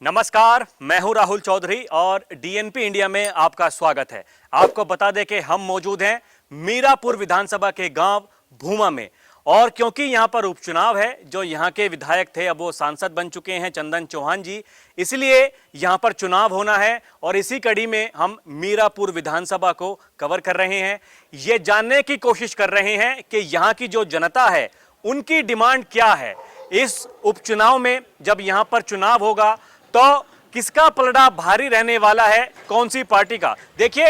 नमस्कार, मैं हूं राहुल चौधरी और डीएनपी इंडिया में आपका स्वागत है। आपको बता दें कि हम मौजूद हैं मीरापुर विधानसभा के गांव भूमा में, और क्योंकि यहां पर उपचुनाव है, जो यहां के विधायक थे अब वो सांसद बन चुके हैं चंदन चौहान जी, इसलिए यहां पर चुनाव होना है और इसी कड़ी में हम मीरापुर विधानसभा को कवर कर रहे हैं। ये जानने की कोशिश कर रहे हैं कि यहां की जो जनता है उनकी डिमांड क्या है। इस उपचुनाव में जब यहां पर चुनाव होगा तो किसका पलड़ा भारी रहने वाला है, कौन सी पार्टी का। देखिए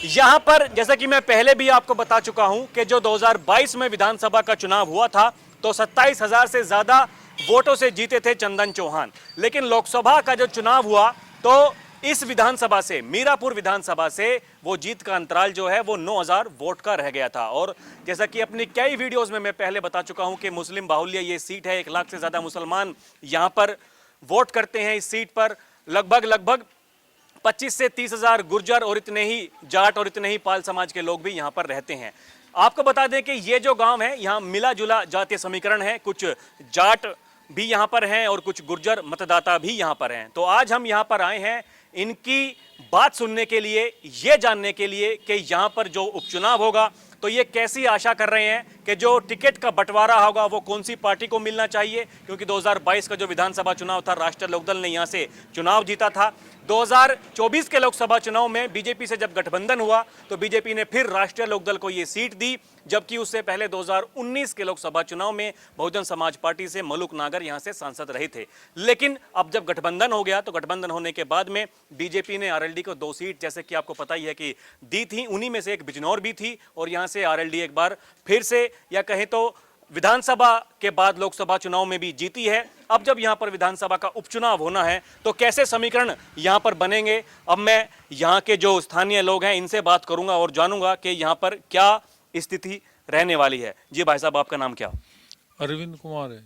यहां पर जैसा कि मैं पहले भी आपको बता चुका हूं कि जो 2022 में विधानसभा का चुनाव हुआ था तो 27,000 से ज्यादा वोटों से जीते थे चंदन चौहान, लेकिन लोकसभा का जो चुनाव हुआ तो इस विधानसभा से, मीरापुर विधानसभा से वो जीत का अंतराल जो है वो 9,000 वोट का रह गया था। और जैसा कि अपनी कई वीडियोस में मैं पहले बता चुका हूं कि मुस्लिम बाहुल्य ये सीट है, 1 लाख से ज्यादा मुसलमान यहां पर वोट करते हैं। इस सीट पर लगभग 25 से 30,000 गुर्जर और इतने ही जाट और इतने ही पाल समाज के लोग भी यहां पर रहते हैं। आपको बता दें कि ये जो गांव है यहां मिला जुला जातीय समीकरण है, कुछ जाट भी यहां पर हैं और कुछ गुर्जर मतदाता भी यहां पर हैं। तो आज हम यहां पर आए हैं इनकी बात सुनने के लिए, ये जानने के लिए कि यहां पर जो उपचुनाव होगा तो ये कैसी आशा कर रहे हैं कि जो टिकट का बंटवारा होगा वो कौन सी पार्टी को मिलना चाहिए, क्योंकि 2022 का जो विधानसभा चुनाव था राष्ट्रीय लोकदल ने यहां से चुनाव जीता था। 2024 के लोकसभा चुनाव में बीजेपी से जब गठबंधन हुआ तो बीजेपी ने फिर राष्ट्रीय लोकदल को ये सीट दी, जबकि उससे पहले 2019 के लोकसभा चुनाव में बहुजन समाज पार्टी से मलूक नागर यहां से सांसद रहे थे। लेकिन अब जब गठबंधन हो गया तो गठबंधन होने के बाद में बीजेपी ने आरएलडी को 2 सीट, जैसे कि आपको पता ही है कि दी थी, उन्हीं में से एक बिजनौर भी थी, और यहां से आरएलडी एक बार फिर से, या कहें तो विधानसभा के बाद लोकसभा चुनाव में भी जीती है। अब जब यहां पर विधानसभा का उपचुनाव होना है तो कैसे समीकरण यहां पर बनेंगे, अब मैं यहां के जो स्थानीय लोग हैं इनसे बात करूंगा और जानूंगा कि यहां पर क्या स्थिति रहने वाली है। जी भाई साहब, आपका नाम क्या? अरविंद कुमार है।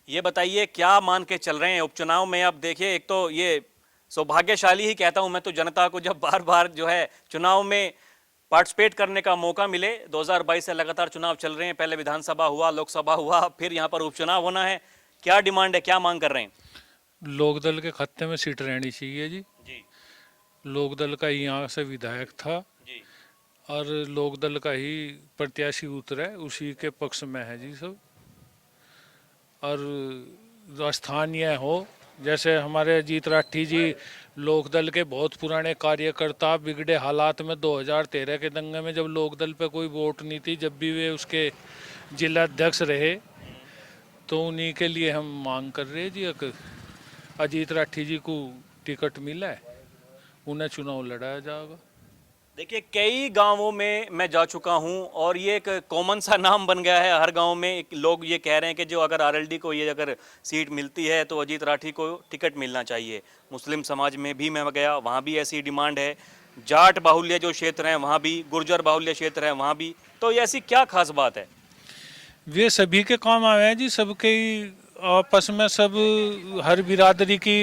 ये बताइए क्या मान के चल रहे हैं उपचुनाव में। अब देखिए, एक तो ये सौभाग्यशाली ही कहता हूं मैं तो जनता को, जब बार बार जो है चुनाव में पार्टिसिपेट करने का मौका मिले। 2022 से लगातार चुनाव चल रहे हैं, पहले विधानसभा हुआ, लोकसभा हुआ, फिर यहाँ पर उपचुनाव होना है। क्या डिमांड है, क्या मांग कर रहे हैं? लोकदल के खाते में सीट रहनी चाहिए जी। जी लोकदल का ही यहाँ से विधायक था जी और लोकदल का ही प्रत्याशी उतरा है, उसी के पक्ष में है जी सब। और स्थानीय हो, जैसे हमारे अजीत राठी जी लोकदल के बहुत पुराने कार्यकर्ता, बिगड़े हालात में 2013 के दंगे में जब लोकदल पे कोई वोट नहीं थी, जब भी वे उसके जिला अध्यक्ष रहे, तो उन्हीं के लिए हम मांग कर रहे हैं जी। अजीत राठी जी को टिकट मिला है, उन्हें चुनाव लड़ाया जाएगा। देखिए, कई गांवों में मैं जा चुका हूं और ये एक कॉमन सा नाम बन गया है। हर गांव में लोग ये कह रहे हैं कि जो अगर आरएलडी को ये अगर सीट मिलती है तो अजीत राठी को टिकट मिलना चाहिए। मुस्लिम समाज में भी मैं गया, वहाँ भी ऐसी डिमांड है। जाट बाहुल्य जो क्षेत्र हैं वहाँ भी, गुर्जर बाहुल्य क्षेत्र है वहाँ भी। तो ये ऐसी क्या खास बात है? वे सभी के काम आए हैं जी, सबके आपस में सब हर बिरादरी की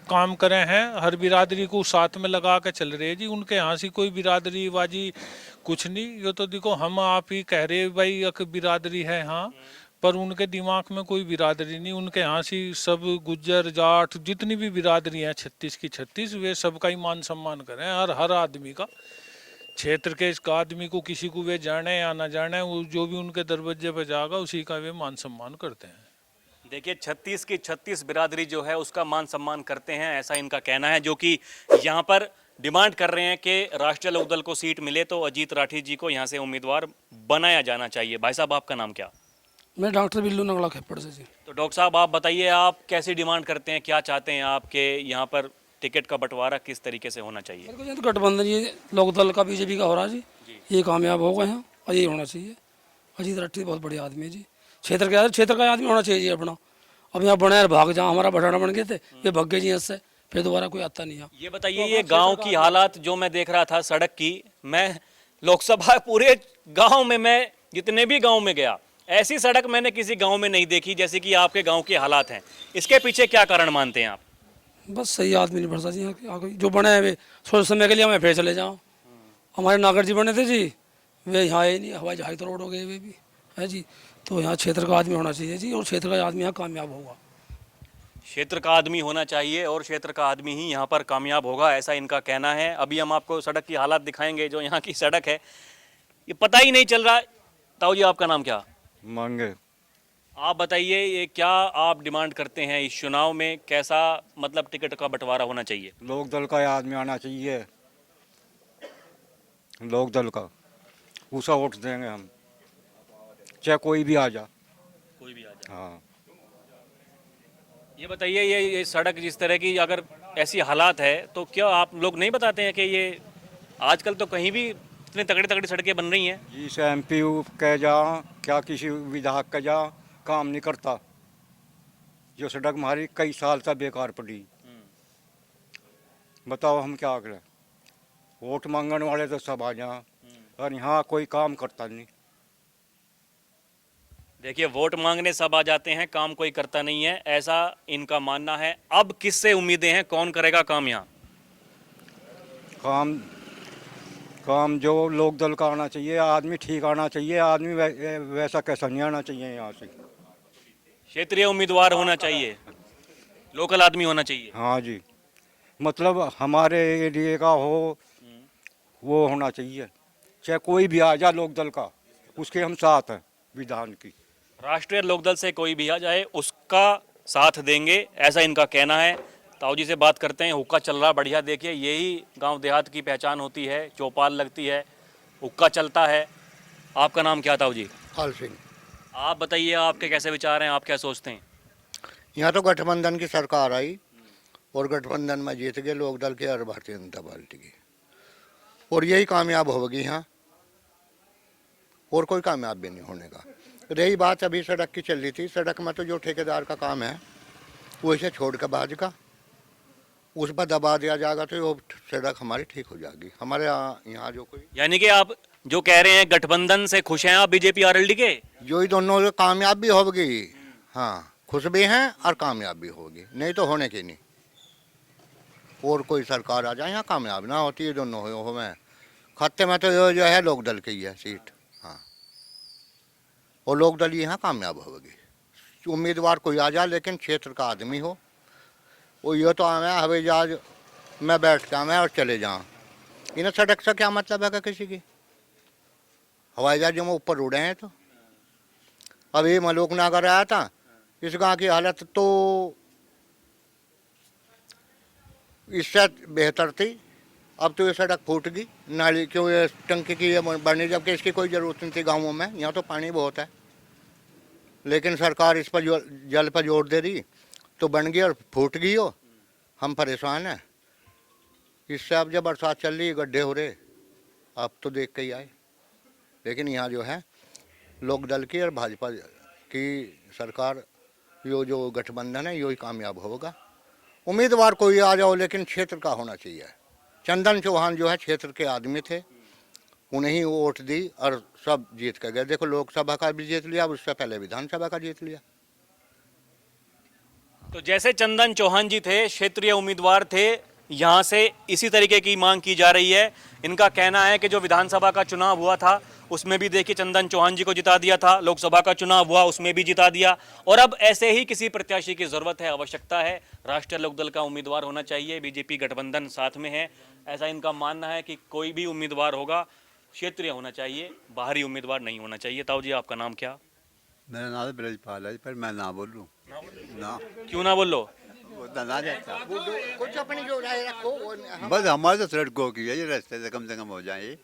काम करे हैं, हर बिरादरी को साथ में लगा के चल रहे हैं जी। उनके यहाँ से कोई बिरादरी बाजी कुछ नहीं। ये तो देखो, हम आप ही कह रहे भाई एक बिरादरी है, हाँ, पर उनके दिमाग में कोई बिरादरी नहीं। उनके यहाँ से सब गुज्जर जाट जितनी भी बिरादरी हैं 36 की 36, वे सबका ही मान सम्मान करें। हर आदमी का, क्षेत्र के इसका आदमी को, किसी को वे जाने या ना जाने, वो जो भी उनके दरवाजे पे जाएगा उसी का वे मान सम्मान करते हैं। देखिए, 36 की 36 बिरादरी जो है उसका मान सम्मान करते हैं, ऐसा इनका कहना है, जो कि यहाँ पर डिमांड कर रहे हैं कि राष्ट्रीय लोकदल को सीट मिले तो अजीत राठी जी को यहाँ से उम्मीदवार बनाया जाना चाहिए। भाई साहब, आपका नाम क्या? मैं डॉक्टर बिल्लू नगला खेपड़ से जी। तो डॉक्टर साहब, आप बताइए, आप कैसी डिमांड करते हैं, क्या चाहते हैं आपके यहाँ पर टिकट का बंटवारा किस तरीके से होना चाहिए? मेरे को ये तो गठबंधन ये लोकदल का बीजेपी का हो रहा है जी, ये कामयाब हो गए हैं और ये होना चाहिए। अजीत राठी बहुत बड़े आदमी है जी, क्षेत्र का आदमी होना चाहिए जी अपना। अब यहाँ बने भाग जहाँ हमारा बटाना बन गए थे, ये भाग गए जी इससे, फिर दोबारा कोई आता नहीं है। ये बताइए, ये गांव की हालात जो मैं देख रहा था सड़क की, मैं लोकसभा पूरे गांव में, मैं जितने भी गांव में गया, ऐसी सड़क मैंने किसी गांव में नहीं देखी जैसे कि आपके गांव के हालात हैं। इसके पीछे क्या कारण मानते हैं आप? बस सही आदमी नहीं भरसा जी यहाँ जो बने हैं वे थोड़े समय के लिए हमें फिर चले जाओ। हमारे नागर जी बने थे जी, वे यहाँ आए नहीं, हवाई जहाज तो रोड हो गए वे भी है जी। तो यहाँ क्षेत्र का आदमी होना चाहिए जी, और क्षेत्र का आदमी यहाँ कामयाब होगा। क्षेत्र का आदमी होना चाहिए और क्षेत्र का आदमी ही यहाँ पर कामयाब होगा, ऐसा इनका कहना है। अभी हम आपको सड़क की हालत दिखाएंगे। जो यहाँ की सड़क है, ये पता ही नहीं चल रहा। ताऊ जी, आपका नाम क्या? मांगे आप बताइए, ये क्या आप डिमांड करते हैं इस चुनाव में? कैसा मतलब टिकट का बंटवारा होना चाहिए? लोक दल का आदमी आना चाहिए, लोक दल का, उसा वोट देंगे हम, चाहे कोई भी आ जा। कोई भी आ जाए। हाँ, ये बताइए, ये सड़क जिस तरह की अगर ऐसी हालात है तो क्या आप लोग नहीं बताते हैं कि ये आजकल तो कहीं भी इतनी तगड़ी तगड़ी सड़कें बन रही हैं? जिस MP कह जा, क्या किसी विधायक का जा, काम नहीं करता। जो सड़क हमारी कई साल तक बेकार पड़ी, बताओ हम क्या करें? वोट मांगने वाले तो सब आ जा, और यहाँ कोई काम करता नहीं। देखिए, वोट मांगने सब आ जाते हैं, काम कोई करता नहीं है, ऐसा इनका मानना है। अब किससे उम्मीदें हैं, कौन करेगा काम यहाँ? काम काम जो लोक दल का आना चाहिए, आदमी ठीक आना चाहिए, आदमी वैसा कैसा नहीं आना चाहिए यहाँ से। क्षेत्रीय उम्मीदवार होना चाहिए, लोकल आदमी होना चाहिए। हाँ जी, मतलब हमारे एरिया का हो, वो होना चाहिए। चाहे कोई भी आ जाए लोक दल का, उसके हम साथ हैं विधान की। राष्ट्रीय लोकदल से कोई भी आ जाए उसका साथ देंगे, ऐसा इनका कहना है। ताऊ जी से बात करते हैं। हुक्का चल रहा बढ़िया। देखिए, यही गांव देहात की पहचान होती है, चौपाल लगती है, हुक्का चलता है। आपका नाम क्या ताऊ जी? पाल सिंह। आप बताइए, आपके कैसे विचार हैं, आप क्या सोचते हैं? यहाँ तो गठबंधन की सरकार आई और गठबंधन में जीत गए लोक दल के और भारतीय जनता पार्टी की, और यही कामयाब होगी यहाँ, और कोई कामयाब भी नहीं होने का। रही बात अभी सड़क की चल रही थी, सड़क में तो जो ठेकेदार का काम है वो इसे छोड़ कर बाज का उस पर दबा दिया जाएगा तो वो सड़क हमारी ठीक हो जाएगी। हमारे यहाँ जो कोई, यानी कि आप जो कह रहे हैं गठबंधन से खुश हैं आप, बीजेपी RLD के? जो ही दोनों कामयाब भी होगी। हाँ, खुश भी हैं और कामयाब भी होगी, नहीं तो होने की नहीं। और कोई सरकार आ जाए यहाँ कामयाब ना होती है, दोनों हो में खाते में तो ये जो है लोक दल की ही है सीट। हाँ, और लोक दल यहाँ कामयाब होगी। उम्मीदवार कोई आ जाए लेकिन क्षेत्र का आदमी हो। वो ये तो आवे हवाई जहाज में बैठ के आवे और चले जाऊँ, इन्हें सड़क से क्या मतलब है किसी की? हवाई जहाज जो ऊपर उड़े हैं तो अभी मलूक नगर आया था, इस गांव की हालत तो इससे बेहतर थी। अब तो ये सड़क फूट गई, नाली क्यों ये टंकी की ये बनी, जबकि इसकी कोई ज़रूरत नहीं थी गाँवों में। यहाँ तो पानी बहुत है, लेकिन सरकार इस पर जल पर जोर दे रही तो बन गई और फूट गई हो। हम परेशान हैं इससे। अब जब बरसात चल रही, गड्ढे हो रहे, आप तो देख के ही आए। लेकिन यहाँ जो है लोक दल की और भाजपा की सरकार, जो गठबंधन है, यही कामयाब होगा। उम्मीदवार कोई आ जाओ लेकिन क्षेत्र का होना चाहिए। चंदन चौहान जो है क्षेत्र के आदमी थे, उन्हें ही वोट दी और सब जीत कर गए। देखो, लोकसभा का भी जीत लिया, उससे पहले विधानसभा का जीत लिया। तो जैसे चंदन चौहान जी थे, क्षेत्रीय उम्मीदवार थे, यहाँ से इसी तरीके की मांग की जा रही है। इनका कहना है कि जो विधानसभा का चुनाव हुआ था उसमें भी देखिए चंदन चौहान जी को जिता दिया था, लोकसभा का चुनाव हुआ उसमें भी जिता दिया, और अब ऐसे ही किसी प्रत्याशी की जरूरत है, आवश्यकता है। राष्ट्रीय लोकदल का उम्मीदवार होना चाहिए, बीजेपी गठबंधन साथ में है, ऐसा इनका मानना है कि कोई भी उम्मीदवार होगा क्षेत्रीय होना चाहिए, बाहरी उम्मीदवार नहीं होना चाहिए। ताऊ जी, आपका नाम क्या? मेरा नाम है ब्रजपाल है, पर मैं ना बोलूँ ना, क्यों ना बोलो? वो तो ना जाता। कुछ अपनी जो राय रखो बस हमारे तो सड़कों की है, ये रास्ते से कम हो जाए।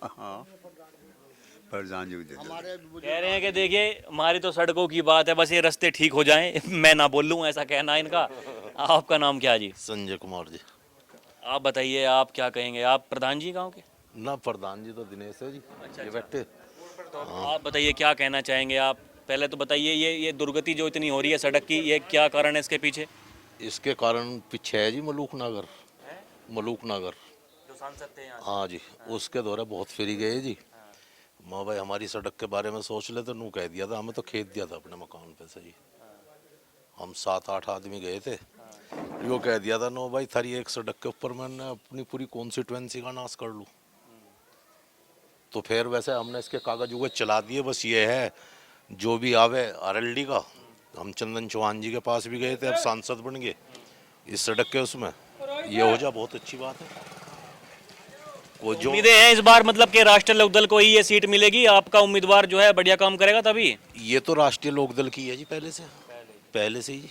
हाँ, प्रधान जी हमारे कह रहे हैं कि देखिए, हमारी तो सड़कों की बात है, बस ये रास्ते ठीक हो जाएं, मैं ना बोल लूँ, ऐसा कहना है इनका। आपका नाम क्या जी? संजय कुमार जी। आप बताइए, आप क्या कहेंगे? आप प्रधान जी गांव के? ना, प्रधान जी तो दिनेश है जी। ये बैठे। तो आप बताइए, क्या कहना चाहेंगे आप? पहले तो बताइए, ये दुर्गति जो इतनी हो रही है सड़क की, ये क्या कारण है इसके पीछे? इसके कारण पीछे है जी मलूक नगर। मलूक नगर जो सांसद थे यहाँ। हाँ जी, उसके दौरे बहुत फिरी गए जी। माँ भाई हमारी सड़क के बारे में सोच ले तो नू कह दिया था, हमें तो खेत दिया था अपने मकान पे से जी। हम 7-8 आदमी गए थे, यो कह दिया था, नो भाई थारी एक सड़क के ऊपर मैंने अपनी पूरी कॉन्स्टिट्यूएंसी का नाश कर लूँ। तो फिर वैसे हमने इसके कागज उगज चला दिए। बस ये है, जो भी आवे RLD का हम चंदन चौहान जी के पास भी गए थे, अब सांसद बन गए इस सड़क के उसमें, ये हो जा बहुत अच्छी बात है। वो जो उम्मीदें हैं इस बार मतलब कि राष्ट्रीय लोकदल को ही ये सीट मिलेगी, आपका उम्मीदवार जो है बढ़िया काम करेगा तभी। ये तो राष्ट्रीय लोकदल की है जी, पहले से ही जी,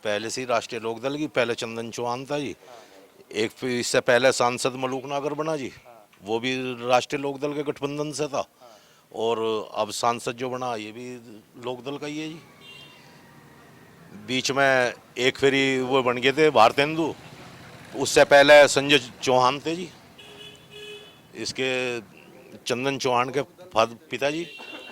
पहले से ही राष्ट्रीय लोकदल की। पहले चंदन चौहान था जी, एक फिर इससे पहले सांसद मलूक नागर बना जी, वो भी राष्ट्रीय लोकदल के गठबंधन से था, और अब सांसद जो बना ये भी लोकदल का ही है जी। बीच में एक फेरी वो बन गए थे भारतेंदु, उससे पहले संजय चौहान थे जी, इसके चंदन चौहान के पिताजी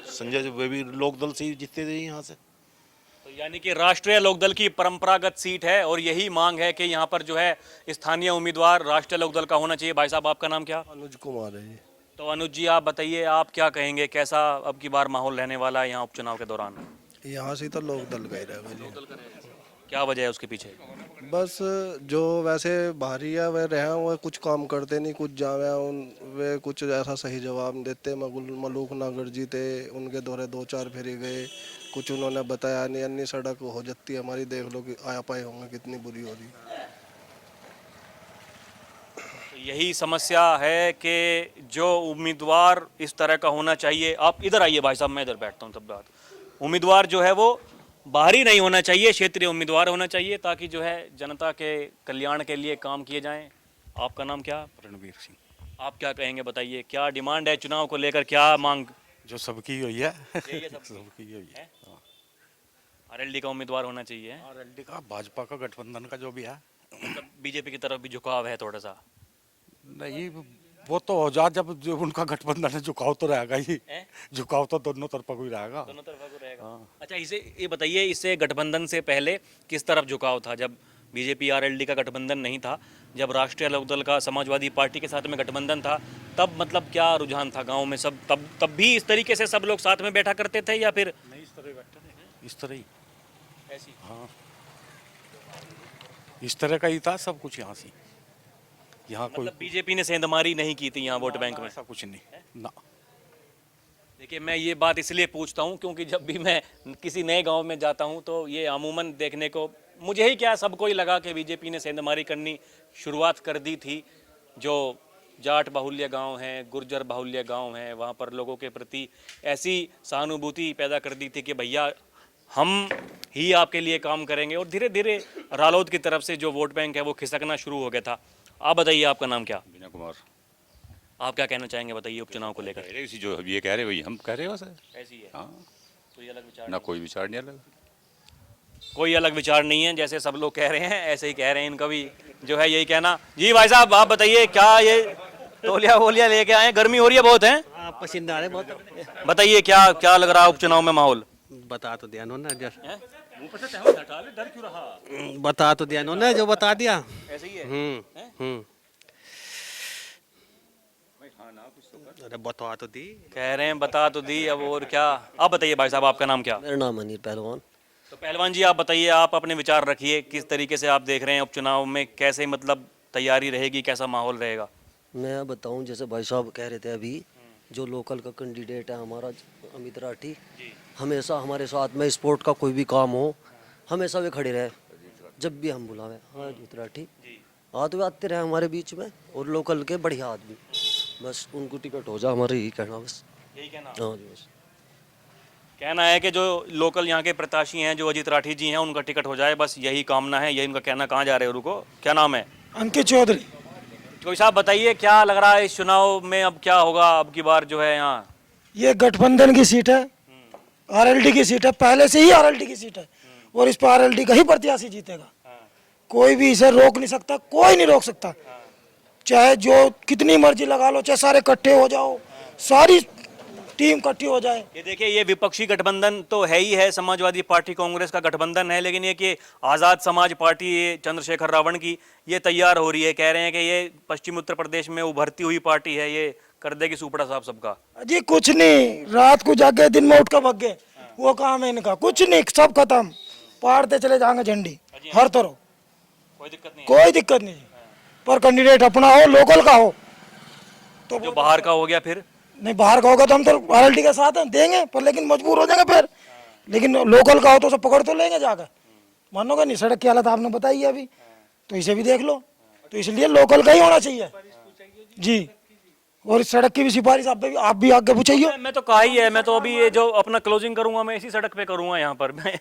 संजय, वे भी लोकदल से ही जीते थे यहाँ से। तो यानी कि राष्ट्रीय लोकदल की परंपरागत सीट है और यही मांग है कि यहाँ पर जो है स्थानीय उम्मीदवार राष्ट्रीय लोकदल का होना चाहिए। भाई साहब आपका नाम क्या? अनुज कुमार है जी। तो अनुज जी आप बताइए, आप क्या कहेंगे, कैसा अब की बार माहौल रहने वाला है यहाँ उपचुनाव के दौरान? यहाँ से तो लोक दल का ही रहेगा जी। क्या वजह है उसके पीछे? बस जो वैसे बाहरी है वह रहे वो कुछ काम करते नहीं, कुछ जावे वे कुछ ऐसा सही जवाब देते। मलूक नागर जी थे, उनके दौरे 2-4 फेरी गए, कुछ उन्होंने बताया नहीं। अन्य सड़क हो जाती है हमारी, देख लो कि आया पाए होंगे कितनी बुरी हो रही। यही समस्या है कि जो उम्मीदवार इस तरह का होना चाहिए। आप इधर आइए भाई साहब, मैं इधर बैठता हूँ तब बात। उम्मीदवार जो है वो बाहरी नहीं होना चाहिए, क्षेत्रीय उम्मीदवार होना चाहिए, ताकि जो है जनता के कल्याण के लिए काम किए जाएं। आपका नाम क्या? रणवीर सिंह। आप क्या कहेंगे, बताइए क्या डिमांड है चुनाव को लेकर, क्या मांग? जो सबकी हुई है यही है सबकी हुई है। आरएलडी का उम्मीदवार होना चाहिए। आरएलडी का, भाजपा का, गठबंधन का जो भी है। मतलब बीजेपी की तरफ भी झुकाव है थोड़ा सा? नहीं, वो तो हो जा, जब जो उनका गठबंधन है, झुकाव तो रहेगा ही। झुकाव तो दोनों तरफा को ही रहेगा। दोनों तरफा को रहेगा। अच्छा, इसे ये बताइए, इससे गठबंधन से पहले किस तरफ झुकाव था? जब बीजेपी आरएलडी का गठबंधन नहीं था, जब राष्ट्रीय लोकदल का समाजवादी पार्टी के साथ में गठबंधन था, तब मतलब क्या रुझान था गांव में? सब तब भी इस तरीके से सब लोग साथ में बैठा करते थे या फिर नहीं, इस तरह बैठे थे, इस तरह ही। ऐसी? हाँ, इस तरह का ही था सब कुछ यहाँ से। यहाँ कोई मतलब बीजेपी ने सेंधमारी नहीं की थी यहाँ वोट बैंक में? ऐसा कुछ नहीं ना। देखिए, मैं ये बात इसलिए पूछता हूँ क्योंकि जब भी मैं किसी नए गांव में जाता हूँ तो ये अमूमन देखने को, मुझे ही क्या सबको ही लगा कि बीजेपी ने सेंधमारी करनी शुरुआत कर दी थी। जो जाट बाहुल्य गांव हैं, गुर्जर बाहुल्य गांव हैं, वहाँ पर लोगों के प्रति ऐसी सहानुभूति पैदा कर दी थी कि भैया हम ही आपके लिए काम करेंगे, और धीरे धीरे रालोद की तरफ से जो वोट बैंक है वो खिसकना शुरू हो गया था। आप बताइए, आपका नाम क्या? बीना कुमार। आप क्या कहना चाहेंगे, बताइए उपचुनाव को लेकर? इसी जो ये कह रहे वही हम कह रहे हो सर। ऐसी है? हाँ, कोई अलग विचार ना कोई विचार नहीं अलग। कोई अलग विचार नहीं है, जैसे सब लोग कह रहे हैं ऐसे ही कह रहे हैं, इनका भी जो है यही कहना। जी भाई साहब आप बताइए, क्या ये तौलिया वोलिया लेके आए हैं? गर्मी हो रही है बहुत है? पसीना आ रहा है बहुत। बताइए क्या क्या लग रहा है उपचुनाव में माहौल? बता तो दिया उन्होंने, डर क्यों रहा? बता तो दिया उन्होंने, जो बता दिया ऐसे ही है? अरे बता तो दी, कह रहे हैं बता तो दी, अब और क्या? आप बताइए भाई साहब, आपका नाम क्या? मेरा नाम अनिल पहलवान। तो पहलवान जी आप बताइए, आप अपने विचार रखिए, किस तरीके से आप देख रहे हैं उपचुनाव में, कैसे मतलब तैयारी रहेगी, कैसा माहौल रहेगा? मैं बताऊं, जैसे भाई साहब कह रहे थे अभी, जो लोकल का कैंडिडेट है हमारा अमित राठी, हमेशा हमारे साथ में स्पोर्ट का कोई भी काम हो हमेशा वे खड़े रहे, जब भी हम बुलावे। हाँ अमित राठी आते रहे हमारे बीच में, और लोकल के बढ़िया आदमी, बस उनको टिकट हो जाए, हमारे यही कहना, बस यही कहना। हाँ जी, बस कहना है कि जो लोकल यहाँ के प्रत्याशी हैं, जो अजीत राठी जी हैं, उनका टिकट हो जाए, बस यही कामना है, यही उनका कहना। कहाँ जा रहे हो, रुको, क्या नाम है? अंकित चौधरी। कोई साहब बताइए, क्या लग रहा है इस चुनाव में अब क्या होगा अब की बार जो है यहाँ? ये गठबंधन की सीट है, आरएलडी की सीट है, पहले से ही आरएलडी की सीट है, और इस पर आरएलडी का ही प्रत्याशी जीतेगा। कोई भी इसे रोक नहीं सकता, कोई नहीं रोक सकता, चाहे जो कितनी मर्जी लगा लो, चाहे सारे इकट्ठे हो जाओ, सारी टीम इकट्ठी हो जाए। ये देखिए, ये विपक्षी गठबंधन तो है ही है, समाजवादी पार्टी कांग्रेस का गठबंधन है, लेकिन ये कि आज़ाद समाज पार्टी, ये चंद्रशेखर रावण की, ये तैयार हो रही है। कह रहे हैं कि ये पश्चिम उत्तर प्रदेश में उभरती हुई पार्टी है, ये कर देगी सुपड़ा साहब सबका। जी कुछ नहीं, रात को जागे दिन में उठ कर भग गए, वो काम है इनका, कुछ नहीं, सब खत्म, पहाड़ते चले जाएंगे झंडी हर तरफ, कोई दिक्कत नहीं, कोई दिक्कत नहीं, पर कैंडिडेट अपना हो, लोकल का हो। तो जो बाहर का हो गया फिर नहीं, बाहर का होगा तो हम तो आरएलडी के साथ हैं, देंगे, पर लेकिन मजबूर हो जाएंगे फिर, लेकिन लोकल का हो तो सब पकड़ तो लेंगे जाकर, मानोगे नहीं। सड़क की हालत आपने बताई है अभी, तो इसे भी देख लो। तो इसलिए लोकल का ही होना चाहिए जी। और इस सड़क की भी सिफारिश आप भी आगे पूछिए। मैं तो कहा ही है, मैं तो अभी ये जो अपना क्लोजिंग करूंगा मैं इसी सड़क पे करूंगा यहाँ पर मैं।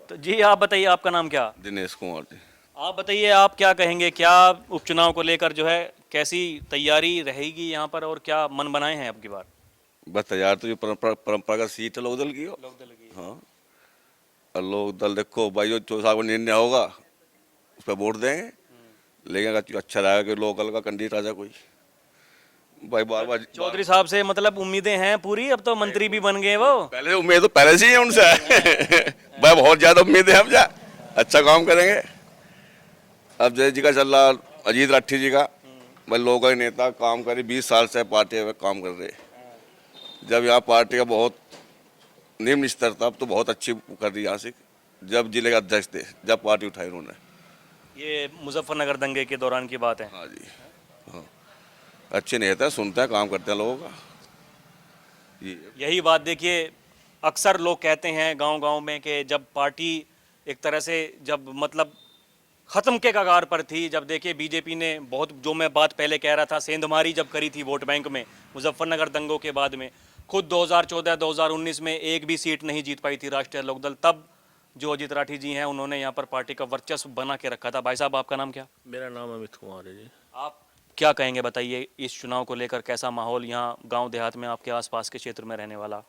तो जी आप बताइए, आपका नाम क्या? दिनेश कुमार जी। आप बताइए, आप क्या कहेंगे, क्या उपचुनाव को लेकर जो है कैसी तैयारी रहेगी यहाँ पर और क्या मन बनाए हैं अब की बार? बस तैयार तो जो परंपरागत सीट है लोकदल की हो। हाँ, और लोकदल देखो भाई, जो 4 साल को निर्णय होगा उस पर वोट देंगे। लेकिन अगर अच्छा रहेगा कि लोकल का कैंडिडेट आ जाए कोई भाई। बार चौधरी साहब से मतलब उम्मीदें हैं पूरी, अब तो मंत्री भी बन गए वो। पहले उम्मीद तो पहले से ही है उनसे भाई, बहुत ज्यादा उम्मीद है हम जा अच्छा काम करेंगे। अब जय जी का चल रहा, अजीत राठी जी का भाई, लोकल नेता काम करे 20 साल से पार्टी में काम कर रहे। जब यहाँ पार्टी का बहुत निम्न स्तर था, अब तो बहुत अच्छी कर दी यहाँ से। जब जिले के अध्यक्ष थे, जब पार्टी उठाई उन्होंने। ये मुजफ्फरनगर दंगे के दौरान की बात है। हाँ जी, हाँ, अच्छे नेता, सुनते हैं, काम करते हैं लोगों का। यही बात देखिए, अक्सर लोग कहते हैं गांव-गांव में कि जब पार्टी एक तरह से जब मतलब खत्म के कगार पर थी, जब देखिए बीजेपी ने बहुत, जो मैं बात पहले कह रहा था, सेंधमारी जब करी थी वोट बैंक में मुजफ्फरनगर दंगों के बाद में, खुद 2014-2019 में एक भी सीट नहीं जीत पाई थी राष्ट्रीय लोकदल। तब जो अजीत राठी जी हैं उन्होंने यहाँ पर पार्टी का वर्चस्व बना के रखा था। भाई साहब, आपका नाम क्या? मेरा नाम अमित कुमार है जी। आप क्या कहेंगे, बताइए इस चुनाव को लेकर कैसा माहौल यहाँ गांव देहात में आपके आसपास के क्षेत्र में रहने वाला?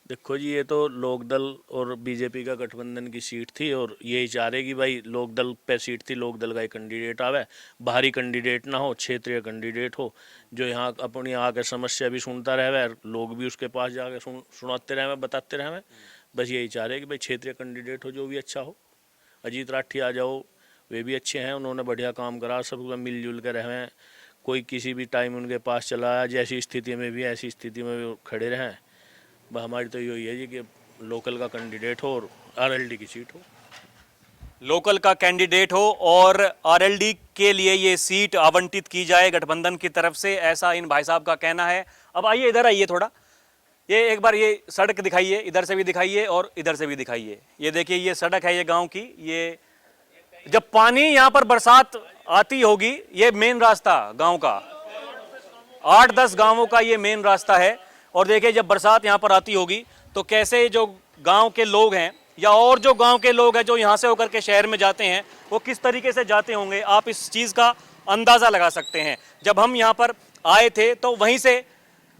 देखो जी, ये तो लोकदल और बीजेपी का गठबंधन की सीट थी और यही चाह रहे कि भाई लोकदल पे सीट थी, लोकदल का एक कैंडिडेट आवे, बाहरी कैंडिडेट ना हो, क्षेत्रीय कैंडिडेट हो, जो यहाँ अपनी आके समस्या भी सुनता रहे, लोग भी उसके पास जाके सुनाते रहे, बताते रहे। बस यही चाह रहे कि भाई क्षेत्रीय कैंडिडेट हो जो भी अच्छा हो। अजीत राठी आ जाओ, वे भी अच्छे हैं, उन्होंने बढ़िया काम करा, सब मिलजुल के रहें। कोई किसी भी टाइम उनके पास चला आया, जैसी स्थिति में भी ऐसी स्थिति में भी खड़े रहें। हमारी तो यही है जी कि लोकल का कैंडिडेट हो और आरएलडी की सीट हो। लोकल का कैंडिडेट हो और आरएलडी के लिए ये सीट आवंटित की जाए गठबंधन की तरफ से, ऐसा इन भाई साहब का कहना है। अब आइए, इधर आइए थोड़ा, ये एक बार ये सड़क दिखाइए, इधर से भी दिखाइए और इधर से भी दिखाइए। ये देखिए, ये सड़क है, ये गांव की। ये जब पानी यहाँ पर बरसात आती होगी, ये मेन रास्ता गांव का, 8-10 गांवों का ये मेन रास्ता है। और देखिए, जब बरसात यहाँ पर आती होगी तो कैसे जो गांव के लोग हैं या और जो गांव के लोग हैं जो यहाँ से होकर के शहर में जाते हैं, वो किस तरीके से जाते होंगे, आप इस चीज़ का अंदाज़ा लगा सकते हैं। जब हम यहाँ पर आए थे तो वहीं से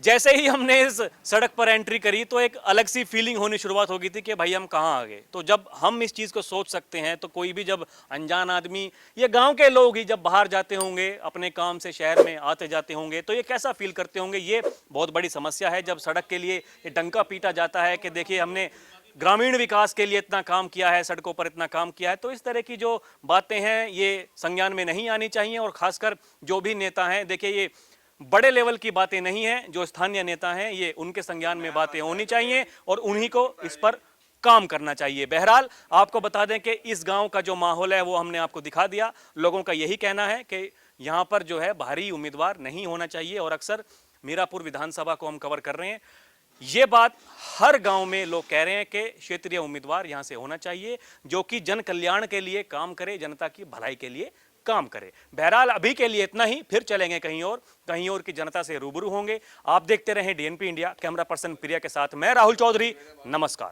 जैसे ही हमने इस सड़क पर एंट्री करी तो एक अलग सी फीलिंग होनी शुरुआत हो गई थी कि भाई हम कहाँ आ गए। तो जब हम इस चीज़ को सोच सकते हैं तो कोई भी जब अनजान आदमी या गांव के लोग ही जब बाहर जाते होंगे, अपने काम से शहर में आते जाते होंगे, तो ये कैसा फील करते होंगे। ये बहुत बड़ी समस्या है जब सड़क के लिए ये डंका पीटा जाता है कि देखिए हमने ग्रामीण विकास के लिए इतना काम किया है, सड़कों पर इतना काम किया है। तो इस तरह की जो बातें हैं ये संज्ञान में नहीं आनी चाहिए। और खासकर जो भी नेता हैं, देखिए ये बड़े लेवल की बातें नहीं हैं, जो स्थानीय नेता हैं ये उनके संज्ञान में बातें होनी चाहिए और उन्हीं को इस पर काम करना चाहिए। बहरहाल आपको बता दें कि इस गांव का जो माहौल है वो हमने आपको दिखा दिया। लोगों का यही कहना है कि यहाँ पर जो है बाहरी उम्मीदवार नहीं होना चाहिए और अक्सर मीरापुर विधानसभा को हम कवर कर रहे हैं, ये बात हर गांव में लोग कह रहे हैं कि क्षेत्रीय उम्मीदवार यहाँ से होना चाहिए जो कि जन कल्याण के लिए काम करे, जनता की भलाई के लिए काम करे। बहरहाल अभी के लिए इतना ही, फिर चलेंगे कहीं और की जनता से रूबरू होंगे। आप देखते रहें डीएनपी इंडिया। कैमरा पर्सन प्रिया के साथ मैं राहुल चौधरी, नमस्कार।